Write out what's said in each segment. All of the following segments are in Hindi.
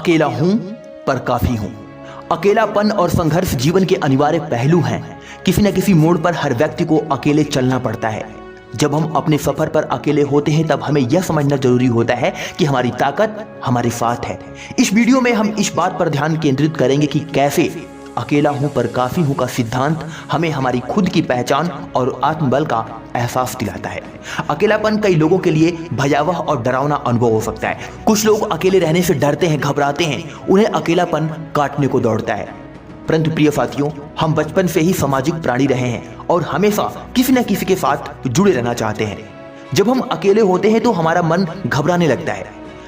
अकेला हूं पर काफी हूं। अकेलापन और संघर्ष जीवन के अनिवार्य पहलू हैं। किसी न किसी मोड़ पर हर व्यक्ति को अकेले चलना पड़ता है। जब हम अपने सफर पर अकेले होते हैं तब हमें यह समझना जरूरी होता है कि हमारी ताकत हमारे साथ है। इस वीडियो में हम इस बात पर ध्यान केंद्रित करेंगे कि कैसे अकेला हूं पर काफी हूं का सिद्धांत हमें हमारी खुद की पहचान और आत्मबल का एहसास दिलाता है। अकेलापन कई लोगों के लिए भयावह और डरावना अनुभव हो सकता है। कुछ लोग अकेले रहने से डरते हैं, घबराते हैं, उन्हें अकेलापन काटने को दौड़ता है। परंतु प्रिय साथियों, हम बचपन से ही सामाजिक प्राणी रहे हैं और हमेशा किसी न किसी के साथ जुड़े रहना चाहते हैं। जब हम अकेले होते हैं तो हमारा मन घबराने लगता है।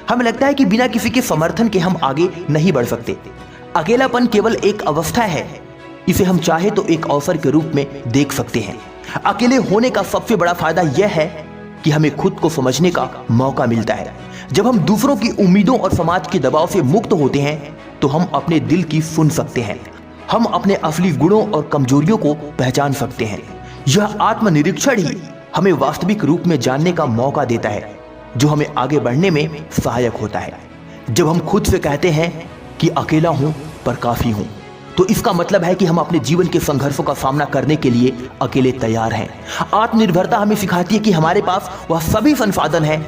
हमें लगता है कि बिना किसी के समर्थन के हम आगे नहीं बढ़ सकते। अकेलापन केवल एक अवस्था है, इसे हम चाहे तो एक अवसर के रूप में देख सकते हैं। अकेले होने का सबसे बड़ा फायदा यह है कि हमें खुद को समझने का मौका मिलता है। जब हम दूसरों की उम्मीदों और समाज के दबाव से मुक्त होते हैं तो हम अपने दिल की सुन सकते हैं। हम अपने असली गुणों और कमजोरियों को पहचान सकते हैं। यह आत्मनिरीक्षण ही हमें वास्तविक रूप में जानने का मौका देता है, जो हमें आगे बढ़ने में सहायक होता है। जब हम खुद से कहते हैं कि अकेला हूं पर काफी हूं, तो इसका मतलब है कि हम अपने जीवन के संघर्षों का सामना करने के लिए अकेले तैयार हैं। आत्मनिर्भरता हमें सिखाती है कि हमारे पास वह सभी संसाधन हैं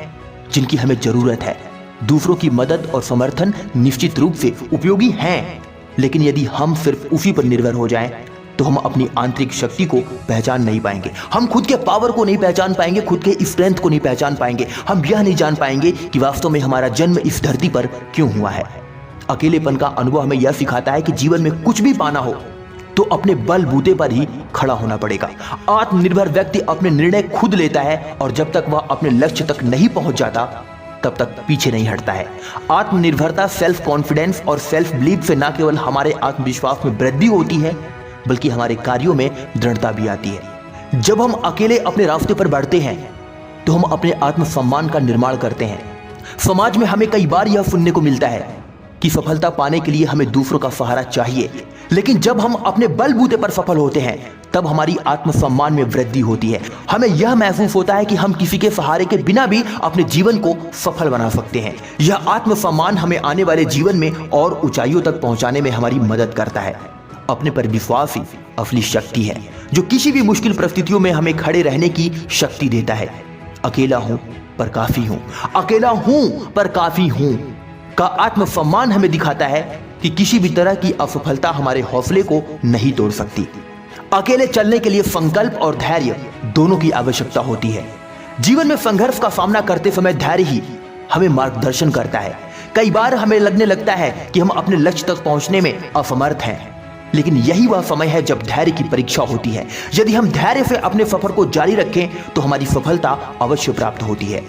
जिनकी हमें जरूरत है। दूसरों की मदद और समर्थन निश्चित रूप से उपयोगी हैं, लेकिन यदि हम सिर्फ उसी पर निर्भर हो जाएं, तो हम अपनी आंतरिक शक्ति को पहचान नहीं पाएंगे। हम खुद के पावर को नहीं पहचान पाएंगे, खुद के स्ट्रेंथ को नहीं पहचान पाएंगे। हम यह नहीं जान पाएंगे कि वास्तव में हमारा जन्म इस धरती पर क्यों हुआ है। अकेलेपन का अनुभव हमें यह सिखाता है कि जीवन में कुछ भी पाना हो तो अपने बलबूते पर ही खड़ा होना पड़ेगा। आत्मनिर्भर व्यक्ति अपने निर्णय खुद लेता है और जब तक वह अपने लक्ष्य तक नहीं पहुंच जाता तब तक पीछे नहीं हटता है। आत्मनिर्भरता, सेल्फ कॉन्फिडेंस और सेल्फ बिलीफ से न केवल हमारे आत्मविश्वास में वृद्धि होती है बल्कि हमारे कार्यों में दृढ़ता भी आती है। जब हम अकेले अपने रास्ते पर बढ़ते हैं तो हम अपने आत्मसम्मान का निर्माण करते हैं। समाज में हमें कई बार यह सुनने को मिलता है कि सफलता पाने के लिए हमें दूसरों का सहारा चाहिए, लेकिन जब हम अपने बलबूते पर सफल होते हैं तब हमारी आत्मसम्मान में वृद्धि होती है। हमें यह महसूस होता है कि हम किसी के सहारे के बिना भी अपने जीवन को सफल बना सकते हैं। यह आत्मसम्मान हमें आने वाले जीवन में और ऊंचाइयों तक पहुंचाने में हमारी मदद करता है। अपने पर विश्वास ही असली शक्ति है, जो किसी भी मुश्किल परिस्थितियों में हमें खड़े रहने की शक्ति देता है। अकेला हूं पर काफी हूं, अकेला हूं पर काफी हूं का आत्मसम्मान हमें दिखाता है कि किसी भी तरह की असफलता हमारे हौसले को नहीं तोड़ सकती। अकेले चलने के लिए संकल्प और धैर्य दोनों की आवश्यकता होती है। जीवन में संघर्ष का सामना करते समय धैर्य ही हमें मार्गदर्शन करता है। कई बार हमें लगने लगता है कि हम अपने लक्ष्य तक पहुंचने में असमर्थ हैं, लेकिन यही वह समय है जब धैर्य की परीक्षा होती है। यदि हम धैर्य से अपने सफर को जारी रखें तो हमारी सफलता अवश्य प्राप्त होती है।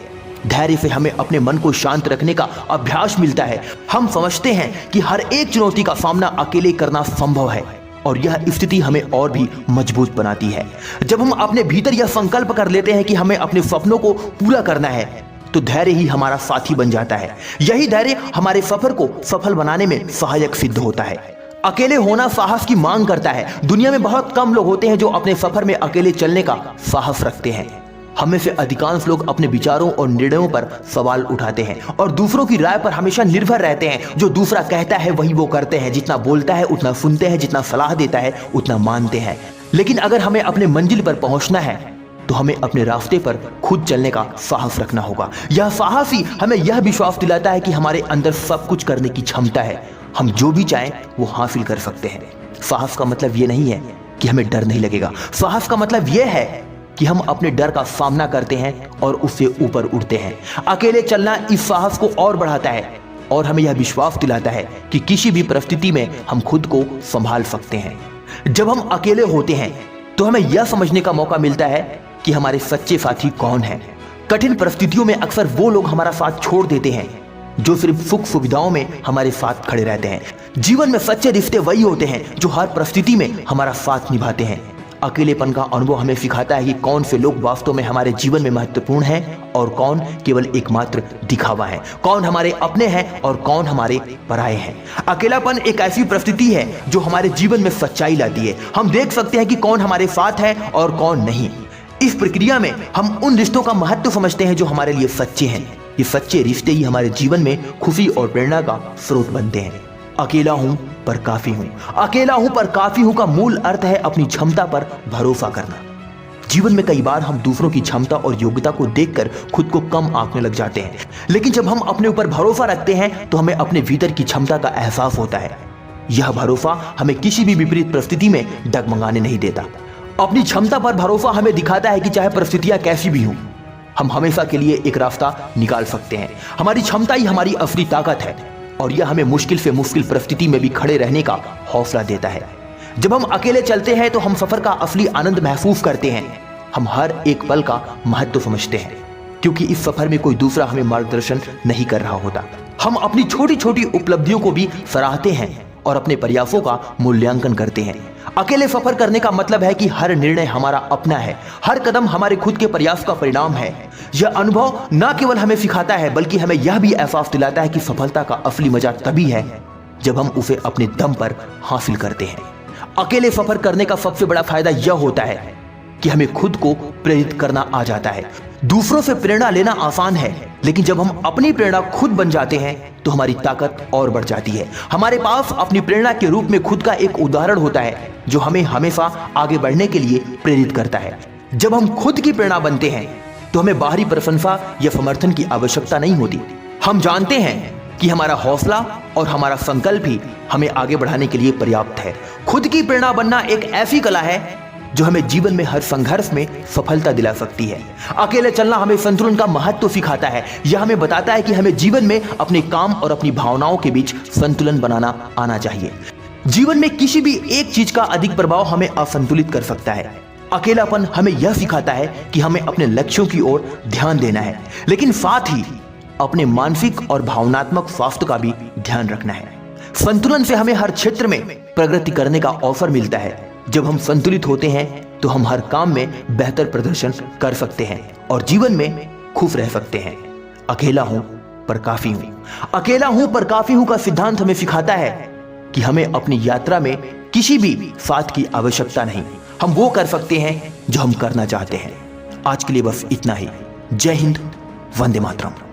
धैर्य से हमें अपने मन को शांत रखने का अभ्यास मिलता है। हम समझते हैं कि हर एक चुनौती का सामना अकेले करना संभव है और यह स्थिति हमें और भी मजबूत बनाती है। जब हम अपने भीतर यह संकल्प कर लेते हैं कि हमें अपने सपनों को पूरा करना है तो धैर्य ही हमारा साथी बन जाता है। यही धैर्य हमारे सफर को सफल बनाने में सहायक सिद्ध होता है। अकेले होना साहस की मांग करता है। दुनिया में बहुत कम लोग होते हैं जो अपने सफर में अकेले चलने का साहस रखते हैं। हमें से अधिकांश लोग अपने विचारों और निर्णयों पर सवाल उठाते हैं और दूसरों की राय पर हमेशा निर्भर रहते हैं। जो दूसरा कहता है वही वो करते हैं, जितना बोलता है उतना सुनते हैं, जितना सलाह देता है उतना मानते हैं। लेकिन अगर हमें अपने मंजिल पर पहुंचना है तो हमें अपने रास्ते पर खुद चलने का साहस रखना होगा। यह साहस ही हमें यह विश्वास दिलाता है कि हमारे अंदर सब कुछ करने की क्षमता है। हम जो भी चाहें वो हासिल कर सकते हैं। साहस का मतलब ये नहीं है कि हमें डर नहीं लगेगा। साहस का मतलब यह है कि हम अपने डर का सामना करते हैं और उससे ऊपर उठते हैं। अकेले चलना इस साहस को और बढ़ाता है और हमें यह विश्वास दिलाता है कि किसी भी परिस्थिति में हम खुद को संभाल सकते हैं। जब हम अकेले होते हैं तो हमें यह समझने का मौका मिलता है कि हमारे सच्चे साथी कौन हैं। कठिन परिस्थितियों में अक्सर वो लोग हमारा साथ छोड़ देते हैं जो सिर्फ सुख सुविधाओं में हमारे साथ खड़े रहते हैं। जीवन में सच्चे रिश्ते वही होते हैं जो हर परिस्थिति में हमारा साथ निभाते हैं। अकेलेपन का अनुभव हमें सिखाता है कि कौन से लोग वास्तव में हमारे जीवन में महत्वपूर्ण हैं और कौन केवल एकमात्र दिखावा है, कौन हमारे अपने हैं और कौन हमारे पराये हैं। अकेलापन एक ऐसी परिस्थिति है जो हमारे जीवन में सच्चाई लाती है। हम देख सकते हैं कि कौन हमारे साथ है और कौन नहीं। इस प्रक्रिया में हम उन रिश्तों का महत्व समझते हैं जो हमारे लिए सच्चे हैं। ये सच्चे रिश्ते ही हमारे जीवन में खुशी और प्रेरणा का स्रोत बनते हैं। अकेला हूं पर काफी हूं। अकेला हूं पर काफी हूं का मूल अर्थ है अपनी क्षमता पर भरोसा करना। जीवन में कई बार हम दूसरों की क्षमता और योग्यता को देखकर खुद को कम आंकने लग जाते हैं, लेकिन जब हम अपने ऊपर भरोसा रखते हैं तो हमें अपने भीतर की क्षमता का एहसास होता है। यह भरोसा हमें किसी भी विपरीत परिस्थिति में डगमगाने नहीं देता। अपनी क्षमता पर भरोसा हमें दिखाता है कि चाहे परिस्थितियां कैसी भी हों, हम हमेशा के लिए एक रास्ता निकाल सकते हैं। हमारी क्षमता ही हमारी असली ताकत है और यह हमें मुश्किल से मुश्किल परिस्थिति में भी खड़े रहने का हौसला देता है। जब हम अकेले चलते हैं तो हम सफर का असली आनंद महसूस करते हैं। हम हर एक पल का महत्व समझते हैं, क्योंकि इस सफर में कोई दूसरा हमें मार्गदर्शन नहीं कर रहा होता। हम अपनी छोटी छोटी उपलब्धियों को भी सराहते हैं और अपने प्रयासों का मूल्यांकन करते हैं। अकेले सफर करने का मतलब है कि हर निर्णय हमारा अपना है, हर कदम हमारे खुद के प्रयास का परिणाम है। यह अनुभव न केवल हमें सिखाता है बल्कि हमें यह भी एहसास दिलाता है कि सफलता का असली मजा तभी है जब हम उसे अपने दम पर हासिल करते हैं। अकेले सफर करने का सबसे बड़ा फायदा यह होता है कि हमें खुद को प्रेरित करना आ जाता है। दूसरों से प्रेरणा लेना आसान है, लेकिन जब हम अपनी प्रेरणा खुद बन जाते हैं तो हमारी ताकत और बढ़ जाती है। हमारे पास अपनी प्रेरणा के रूप में खुद का एक उदाहरण होता है जो हमें हमेशा आगे बढ़ने के लिए प्रेरित करता है। जब हम खुद की प्रेरणा बनते हैं तो हमें बाहरी प्रशंसा या समर्थन की आवश्यकता नहीं होती। हम जानते हैं कि हमारा हौसला और हमारा संकल्प ही हमें आगे बढ़ाने के लिए पर्याप्त है। खुद की प्रेरणा बनना एक ऐसी कला है जो हमें जीवन में हर संघर्ष में सफलता दिला सकती है। अकेले चलना हमें संतुलन का महत्व सिखाता है। यह हमें बताता है कि हमें जीवन में अपने काम और अपनी भावनाओं के बीच संतुलन बनाना आना चाहिए। जीवन में किसी भी एक चीज का अधिक प्रभाव हमें असंतुलित कर सकता है। अकेलापन हमें यह सिखाता है कि हमें अपने लक्ष्यों की ओर ध्यान देना है, लेकिन साथ ही अपने मानसिक और भावनात्मक स्वास्थ्य का भी ध्यान रखना है। संतुलन से हमें हर क्षेत्र में प्रगति करने का अवसर मिलता है। जब हम संतुलित होते हैं तो हम हर काम में बेहतर प्रदर्शन कर सकते हैं और जीवन में खुश रह सकते हैं। अकेला हूं पर काफी हूं। अकेला हूं पर काफी हूं का सिद्धांत हमें सिखाता है कि हमें अपनी यात्रा में किसी भी साथ की आवश्यकता नहीं। हम वो कर सकते हैं जो हम करना चाहते हैं। आज के लिए बस इतना ही। जय हिंद, वंदे मातरम।